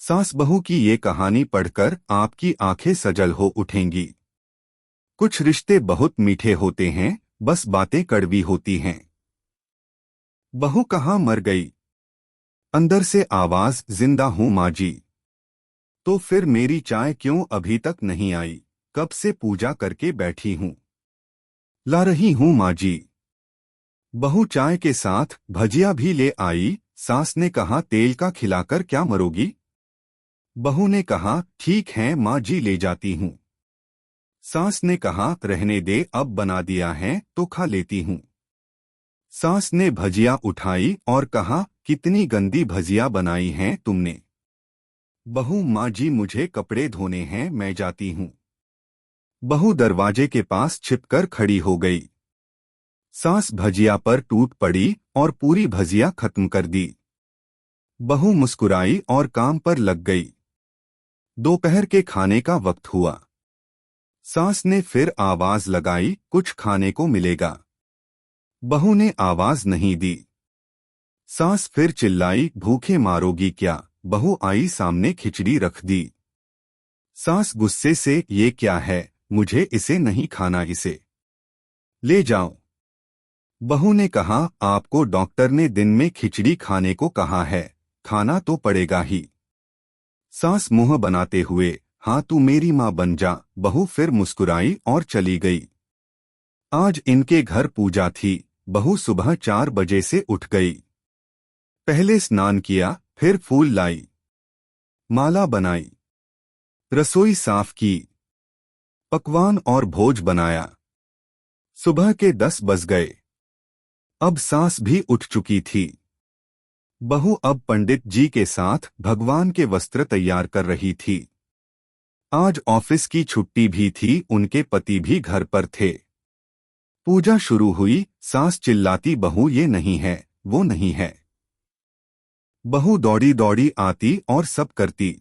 सास बहू की ये कहानी पढ़कर आपकी आंखें सजल हो उठेंगी। कुछ रिश्ते बहुत मीठे होते हैं, बस बातें कड़वी होती हैं। बहू कहाँ मर गई? अंदर से आवाज, जिंदा हूँ माँ जी। तो फिर मेरी चाय क्यों अभी तक नहीं आई? कब से पूजा करके बैठी हूँ। ला रही हूँ माँ जी। बहू चाय के साथ भजिया भी ले आई। सास ने कहा, तेल का खिलाकर क्या मरोगी? बहू ने कहा, ठीक है माँ जी, ले जाती हूँ। सास ने कहा, रहने दे, अब बना दिया है तो खा लेती हूँ। सास ने भजिया उठाई और कहा, कितनी गंदी भजिया बनाई हैं तुमने। बहू, माँ जी मुझे कपड़े धोने हैं, मैं जाती हूँ। बहू दरवाजे के पास छिपकर खड़ी हो गई। सास भजिया पर टूट पड़ी और पूरी भजिया खत्म कर दी। बहू मुस्कुराई और काम पर लग गई। दोपहर के खाने का वक्त हुआ। सास ने फिर आवाज लगाई, कुछ खाने को मिलेगा? बहू ने आवाज नहीं दी। सास फिर चिल्लाई, भूखे मारोगी क्या? बहू आई सामने, खिचड़ी रख दी। सास गुस्से से, ये क्या है? मुझे इसे नहीं खाना, इसे ले जाओ। बहू ने कहा, आपको डॉक्टर ने दिन में खिचड़ी खाने को कहा है, खाना तो पड़ेगा ही। सास मुंह बनाते हुए, हाँ तू मेरी माँ बन जा। बहू फिर मुस्कुराई और चली गई। आज इनके घर पूजा थी। बहू सुबह 4 बजे से उठ गई। पहले स्नान किया, फिर फूल लाई, माला बनाई, रसोई साफ की, पकवान और भोज बनाया। सुबह के 10 बज गए। अब सास भी उठ चुकी थी। बहू अब पंडित जी के साथ भगवान के वस्त्र तैयार कर रही थी। आज ऑफिस की छुट्टी भी थी, उनके पति भी घर पर थे। पूजा शुरू हुई। सास चिल्लाती, बहू ये नहीं है, वो नहीं है। बहू दौड़ी दौड़ी आती और सब करती।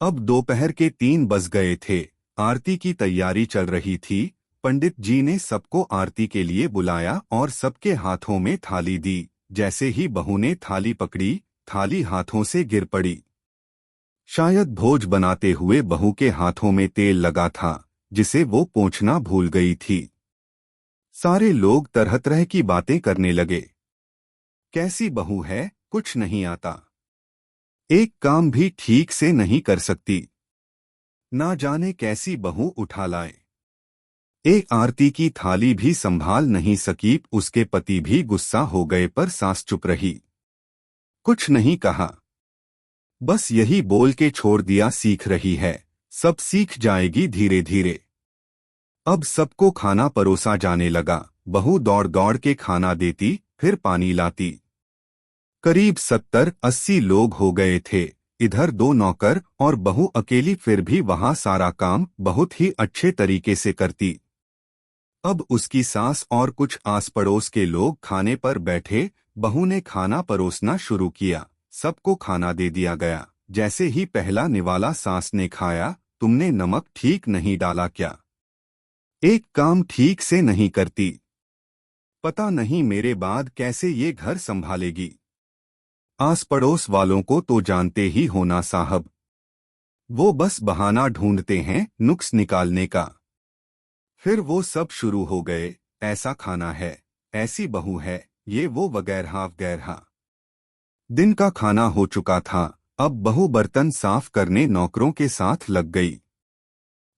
अब दोपहर के 3 बज गए थे। आरती की तैयारी चल रही थी। पंडित जी ने सबको आरती के लिए बुलाया और सबके हाथों में थाली दी। जैसे ही बहू ने थाली पकड़ी, थाली हाथों से गिर पड़ी। शायद भोज बनाते हुए बहू के हाथों में तेल लगा था, जिसे वो पोंछना भूल गई थी। सारे लोग तरह तरह की बातें करने लगे। कैसी बहू है, कुछ नहीं आता, एक काम भी ठीक से नहीं कर सकती, ना जाने कैसी बहू उठा लाए। एक आरती की थाली भी संभाल नहीं सकी। उसके पति भी गुस्सा हो गए, पर सास चुप रही, कुछ नहीं कहा। बस यही बोल के छोड़ दिया, सीख रही है, सब सीख जाएगी धीरे धीरे। अब सबको खाना परोसा जाने लगा। बहू दौड़ दौड़ के खाना देती, फिर पानी लाती। करीब 70-80 लोग हो गए थे। इधर 2 नौकर और बहू अकेली, फिर भी वहां सारा काम बहुत ही अच्छे तरीके से करती। अब उसकी सास और कुछ आस पड़ोस के लोग खाने पर बैठे। बहू ने खाना परोसना शुरू किया। सबको खाना दे दिया गया। जैसे ही पहला निवाला सास ने खाया, तुमने नमक ठीक नहीं डाला क्या? एक काम ठीक से नहीं करती, पता नहीं मेरे बाद कैसे ये घर संभालेगी। आस पड़ोस वालों को तो जानते ही होना साहब, वो बस बहाना ढूंढते हैं नुक्स निकालने का। फिर वो सब शुरू हो गए, ऐसा खाना है, ऐसी बहू है, ये वो वगैरह वगैरह। दिन का खाना हो चुका था। अब बहू बर्तन साफ करने नौकरों के साथ लग गई।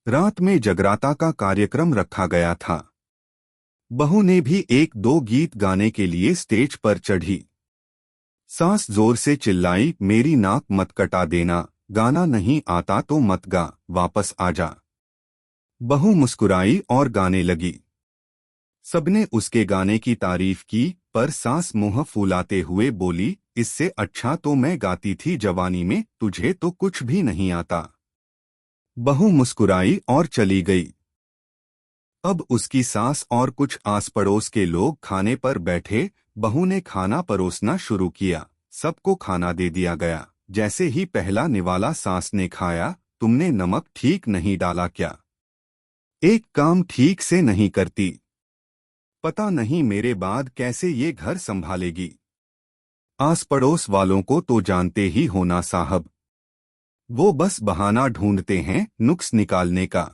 रात में जगराता का कार्यक्रम रखा गया था। बहू ने भी 1-2 गीत गाने के लिए स्टेज पर चढ़ी। सास जोर से चिल्लाई, मेरी नाक मत कटा देना, गाना नहीं आता तो मत गा, वापस आ जा। बहू मुस्कुराई और गाने लगी। सबने उसके गाने की तारीफ की, पर सास मुंह फुलाते हुए बोली, इससे अच्छा तो मैं गाती थी जवानी में, तुझे तो कुछ भी नहीं आता। बहू मुस्कुराई और चली गई। अब उसकी सास और कुछ आस पड़ोस के लोग खाने पर बैठे। बहू ने खाना परोसना शुरू किया। सबको खाना दे दिया गया। जैसे ही पहला निवाला सास ने खाया, तुमने नमक ठीक नहीं डाला क्या? एक काम ठीक से नहीं करती, पता नहीं मेरे बाद कैसे ये घर संभालेगी। आस पड़ोस वालों को तो जानते ही होना साहब, वो बस बहाना ढूंढते हैं नुक्स निकालने का।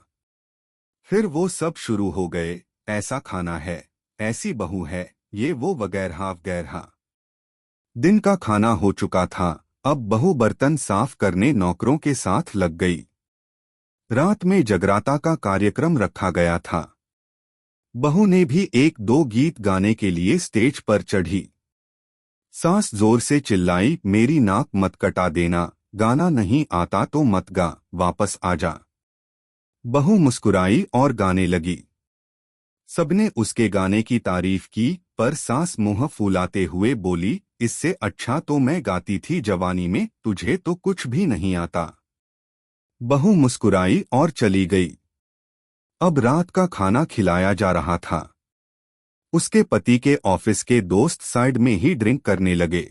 फिर वो सब शुरू हो गए, ऐसा खाना है, ऐसी बहू है, ये वो वगैरह वगैरह। दिन का खाना हो चुका था, अब बहू बर्तन साफ करने नौकरों के साथ लग गई। रात में जगराता का कार्यक्रम रखा गया था। बहू ने भी एक दो गीत गाने के लिए स्टेज पर चढ़ी। सास जोर से चिल्लाई, मेरी नाक मत कटा देना, गाना नहीं आता तो मत गा, वापस आ जा। बहू मुस्कुराई और गाने लगी। सबने उसके गाने की तारीफ की, पर सास मुंह फुलाते हुए बोली, इससे अच्छा तो मैं गाती थी जवानी में, तुझे तो कुछ भी नहीं आता। बहू मुस्कुराई और चली गई। अब रात का खाना खिलाया जा रहा था। उसके पति के ऑफिस के दोस्त साइड में ही ड्रिंक करने लगे।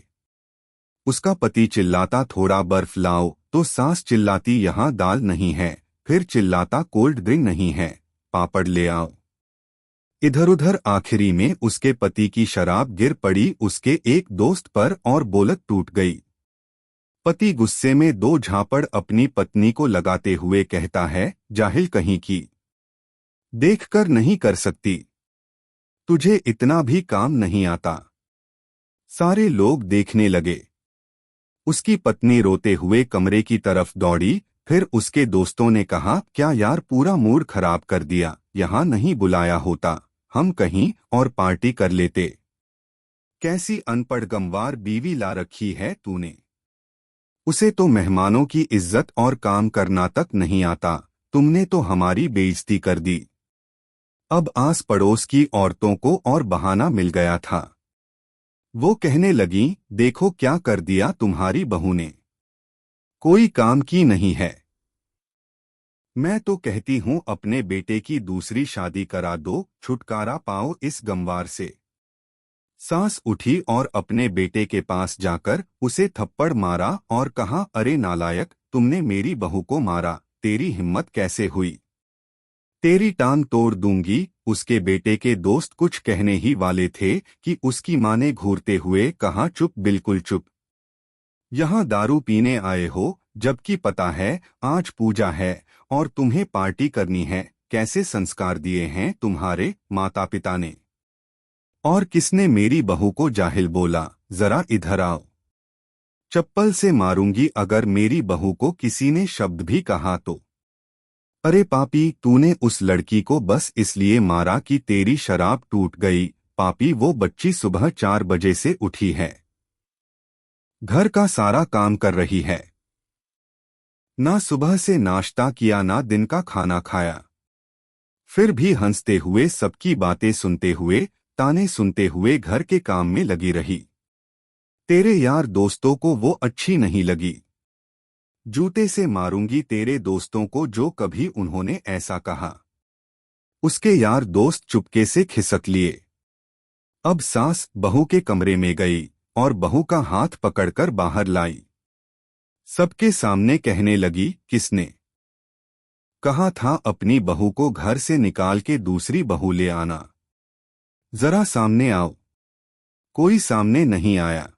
उसका पति चिल्लाता, थोड़ा बर्फ लाओ, तो सास चिल्लाती, यहाँ दाल नहीं है, फिर चिल्लाता, कोल्ड ड्रिंक नहीं है, पापड़ ले आओ। इधर उधर आखिरी में उसके पति की शराब गिर पड़ी उसके एक दोस्त पर और बोलत टूट गई। पति गुस्से में दो झापड़ अपनी पत्नी को लगाते हुए कहता है, जाहिल कहीं की, देखकर नहीं कर सकती, तुझे इतना भी काम नहीं आता। सारे लोग देखने लगे। उसकी पत्नी रोते हुए कमरे की तरफ दौड़ी। फिर उसके दोस्तों ने कहा, क्या यार पूरा मूड खराब कर दिया, यहाँ नहीं बुलाया होता, हम कहीं और पार्टी कर लेते। कैसी अनपढ़ गंवार बीवी ला रखी है तूने, उसे तो मेहमानों की इज्जत और काम करना तक नहीं आता, तुमने तो हमारी बेइज्जती कर दी। अब आस पड़ोस की औरतों को और बहाना मिल गया था। वो कहने लगी, देखो क्या कर दिया तुम्हारी बहू ने, कोई काम की नहीं है। मैं तो कहती हूँ अपने बेटे की दूसरी शादी करा दो, छुटकारा पाओ इस गंवार से। सास उठी और अपने बेटे के पास जाकर उसे थप्पड़ मारा और कहा, अरे नालायक, तुमने मेरी बहू को मारा, तेरी हिम्मत कैसे हुई, तेरी टांग तोड़ दूंगी। उसके बेटे के दोस्त कुछ कहने ही वाले थे कि उसकी मां ने घूरते हुए कहा, चुप, बिल्कुल चुप, यहाँ दारू पीने आए हो, जबकि पता है आज पूजा है और तुम्हें पार्टी करनी है। कैसे संस्कार दिए हैं तुम्हारे माता पिता ने। और किसने मेरी बहू को जाहिल बोला, जरा इधर आओ, चप्पल से मारूंगी अगर मेरी बहू को किसी ने शब्द भी कहा तो। अरे पापी, तूने उस लड़की को बस इसलिए मारा कि तेरी शराब टूट गई। पापी, वो बच्ची सुबह 4 बजे से उठी है, घर का सारा काम कर रही है, ना सुबह से नाश्ता किया ना दिन का खाना खाया, फिर भी हंसते हुए सबकी बातें सुनते हुए ताने सुनते हुए घर के काम में लगी रही। तेरे यार दोस्तों को वो अच्छी नहीं लगी, जूते से मारूंगी तेरे दोस्तों को जो कभी उन्होंने ऐसा कहा। उसके यार दोस्त चुपके से खिसक लिए। अब सास बहू के कमरे में गई और बहू का हाथ पकड़कर बाहर लाई। सबके सामने कहने लगी, किसने कहा था अपनी बहू को घर से निकाल के दूसरी बहू ले आना, जरा सामने आओ। कोई सामने नहीं आया।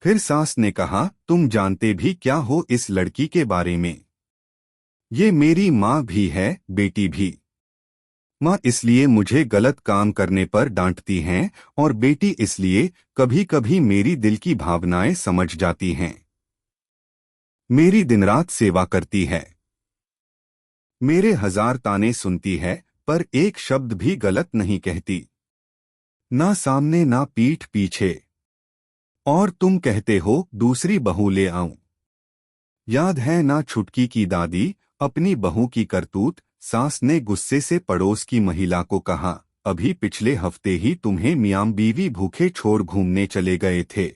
फिर सास ने कहा, तुम जानते भी क्या हो इस लड़की के बारे में, ये मेरी माँ भी है, बेटी भी। माँ इसलिए मुझे गलत काम करने पर डांटती हैं और बेटी इसलिए कभी कभी मेरी दिल की भावनाएं समझ जाती हैं। मेरी दिन रात सेवा करती है, मेरे 1000 ताने सुनती है, पर एक शब्द भी गलत नहीं कहती, ना सामने ना पीठ पीछे। और तुम कहते हो दूसरी बहू ले आऊं। याद है ना छुटकी की दादी, अपनी बहू की करतूत। सास ने गुस्से से पड़ोस की महिला को कहा, अभी पिछले हफ्ते ही तुम्हें मियां बीवी भूखे छोड़ घूमने चले गए थे।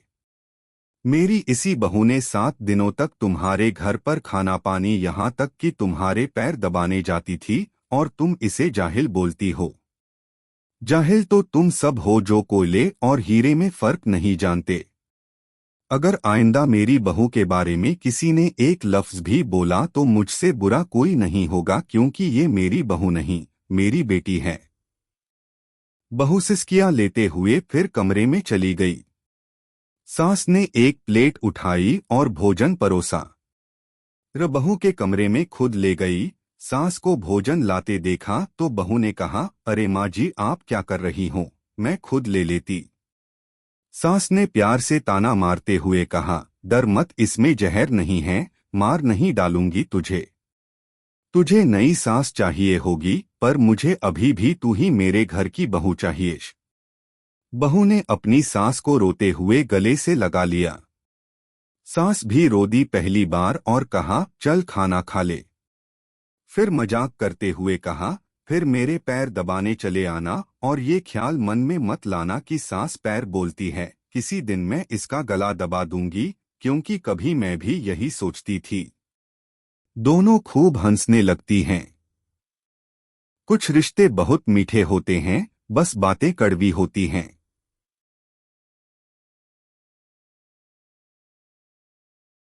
मेरी इसी बहू ने 7 दिनों तक तुम्हारे घर पर खाना पानी, यहाँ तक कि तुम्हारे पैर दबाने जाती थी, और तुम इसे जाहिल बोलती हो। जाहिल तो तुम सब हो जो कोयले और हीरे में फर्क नहीं जानते। अगर आइंदा मेरी बहू के बारे में किसी ने एक लफ्ज भी बोला तो मुझसे बुरा कोई नहीं होगा, क्योंकि ये मेरी बहू नहीं, मेरी बेटी है। बहू सिसकियां लेते हुए फिर कमरे में चली गई। सास ने एक प्लेट उठाई और भोजन परोसा। बहू के कमरे में खुद ले गई। सास को भोजन लाते देखा तो बहू ने कहा, अरे माँ जी, आप क्या कर रही हो, मैं खुद ले लेती। सास ने प्यार से ताना मारते हुए कहा, डर मत, इसमें जहर नहीं है, मार नहीं डालूंगी तुझे। तुझे नई सास चाहिए होगी, पर मुझे अभी भी तू ही मेरे घर की बहू चाहिए। बहू ने अपनी सास को रोते हुए गले से लगा लिया। सास भी रो दी पहली बार और कहा, चल खाना खा ले। फिर मजाक करते हुए कहा, फिर मेरे पैर दबाने चले आना, और ये ख्याल मन में मत लाना कि सास पैर बोलती है, किसी दिन मैं इसका गला दबा दूंगी, क्योंकि कभी मैं भी यही सोचती थी। दोनों खूब हंसने लगती हैं। कुछ रिश्ते बहुत मीठे होते हैं, बस बातें कड़वी होती हैं।